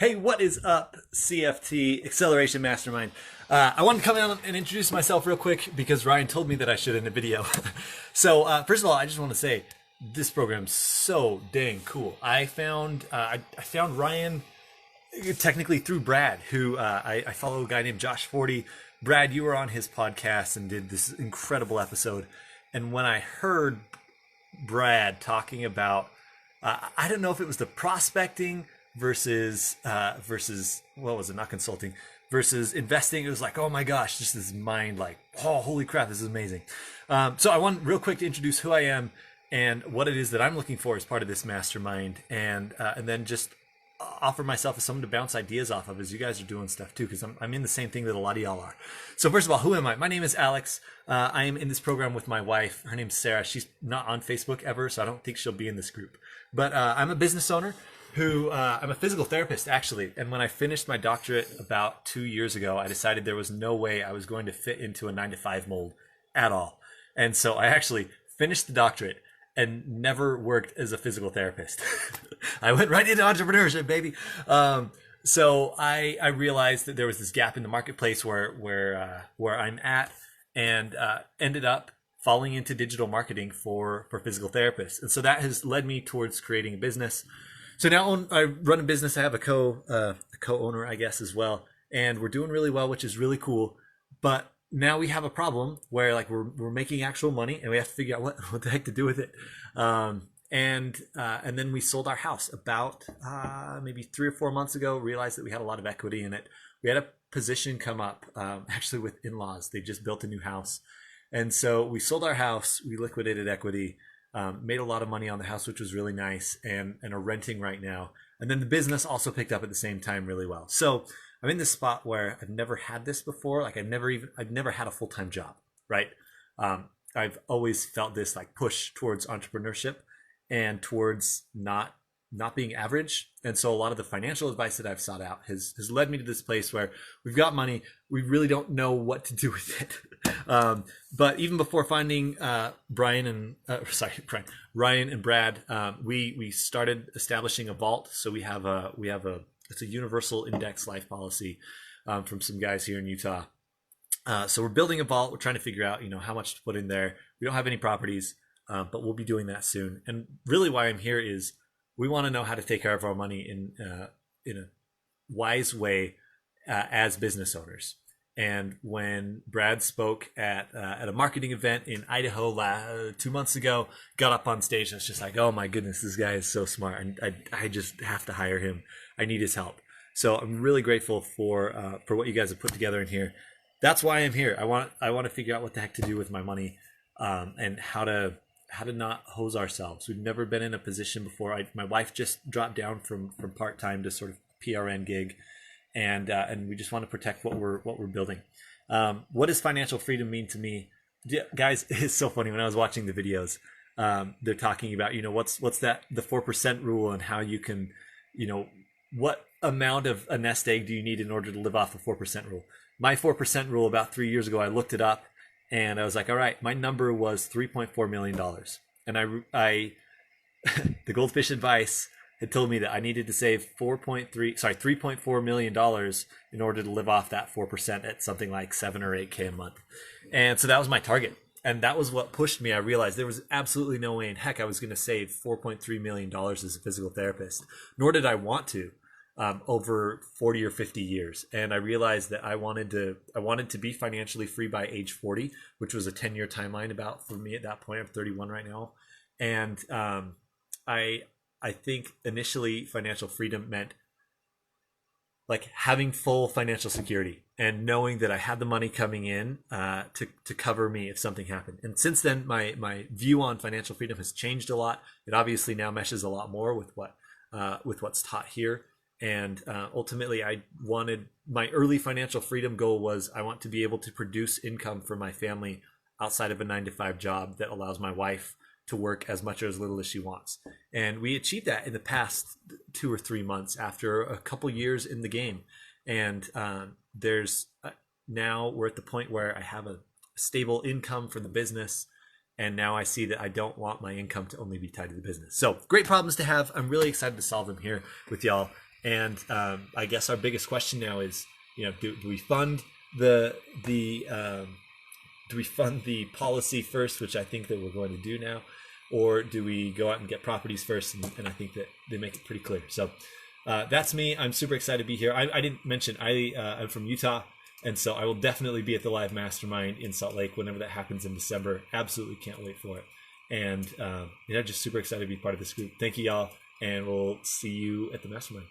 Hey, what is up, CFT Acceleration Mastermind? I wanted to come in and introduce myself real quick because Ryan told me that I should in the video. So first of all, I just want to say this program's so dang cool. I found Ryan technically through Brad, who I follow a guy named Josh Forty. Brad, you were on his podcast and did this incredible episode. And when I heard Brad talking about, I don't know if it was the prospecting versus what was it? Not consulting versus investing. It was like, oh my gosh, just this mind like, oh holy crap, this is amazing. So I want real quick to introduce who I am and what it is that I'm looking for as part of this mastermind, and then just offer myself as someone to bounce ideas off of as you guys are doing stuff too, because I'm in the same thing that a lot of y'all are. So first of all, who am I? My name is Alex. I am in this program with my wife. Her name's Sarah. She's not on Facebook ever, so I don't think she'll be in this group. But I'm a business owner who I'm a physical therapist actually. And when I finished my doctorate about 2 years ago, I decided there was no way I was going to fit into a 9 to 5 mold at all. And so I actually finished the doctorate and never worked as a physical therapist. I went right into entrepreneurship, baby. So I realized that there was this gap in the marketplace where I'm at, and ended up falling into digital marketing for physical therapists. And so that has led me towards creating a business. So now I run a business. I have a co-owner, I guess, as well, and we're doing really well, which is really cool. But now we have a problem where like we're making actual money, and we have to figure out what the heck to do with it. And then we sold our house about maybe 3 or 4 months ago. Realized that we had a lot of equity in it. We had a position come up actually with in-laws. They just built a new house, and so we sold our house. We liquidated equity. Made a lot of money on the house, which was really nice, and are renting right now. And then the business also picked up at the same time really well. So I'm in this spot where I've never had this before. Like I've never had a full-time job, right? I've always felt this like push towards entrepreneurship and towards not being average. And so a lot of the financial advice that I've sought out has led me to this place where we've got money. We really don't know what to do with it. But even before finding Ryan and Brad, we started establishing a vault. So we have it's a universal index life policy from some guys here in Utah. So we're building a vault. We're trying to figure out, how much to put in there. We don't have any properties, but we'll be doing that soon. And really why I'm here is we want to know how to take care of our money in a wise way as business owners. And when Brad spoke at a marketing event in Idaho 2 months ago, got up on stage, and it's just like, oh my goodness, this guy is so smart, and I just have to hire him. I need his help. So I'm really grateful for what you guys have put together in here. That's why I'm here. I want to figure out what the heck to do with my money, and how to not hose ourselves. We've never been in a position before. My wife just dropped down from part-time to sort of PRN gig, and we just want to protect what we're building. What does financial freedom mean to me? Guys, it's so funny when I was watching the videos. They're talking about, what's that, the 4% rule, and how you can, what amount of a nest egg do you need in order to live off the 4% rule? My 4% rule about 3 years ago, I looked it up, and I was like, all right, my number was $3.4 million. And I the Goldfish Advice had told me that I needed to save $3.4 million in order to live off that 4% at something like 7 or 8K a month. And so that was my target. And that was what pushed me. I realized there was absolutely no way in heck I was going to save $4.3 million as a physical therapist, nor did I want to, over 40 or 50 years. And I realized that I wanted to be financially free by age 40, which was a 10-year timeline about for me at that point. I'm 31 right now. And I think initially financial freedom meant like having full financial security and knowing that I had the money coming in to cover me if something happened. And since then, my view on financial freedom has changed a lot. It obviously now meshes a lot more with what's taught here. And ultimately, my early financial freedom goal was I want to be able to produce income for my family outside of a 9 to 5 job that allows my wife to work as much or as little as she wants. And we achieved that in the past 2 or 3 months after a couple years in the game. And now we're at the point where I have a stable income for the business. And now I see that I don't want my income to only be tied to the business. So great problems to have. I'm really excited to solve them here with y'all. And I guess our biggest question now is, do we fund do we fund the policy first, which I think that we're going to do now, or do we go out and get properties first? And I think that they make it pretty clear. So that's me. I'm super excited to be here. I didn't mention I'm from Utah, and so I will definitely be at the live mastermind in Salt Lake whenever that happens in December. Absolutely can't wait for it. And just super excited to be part of this group. Thank you, y'all, and we'll see you at the mastermind.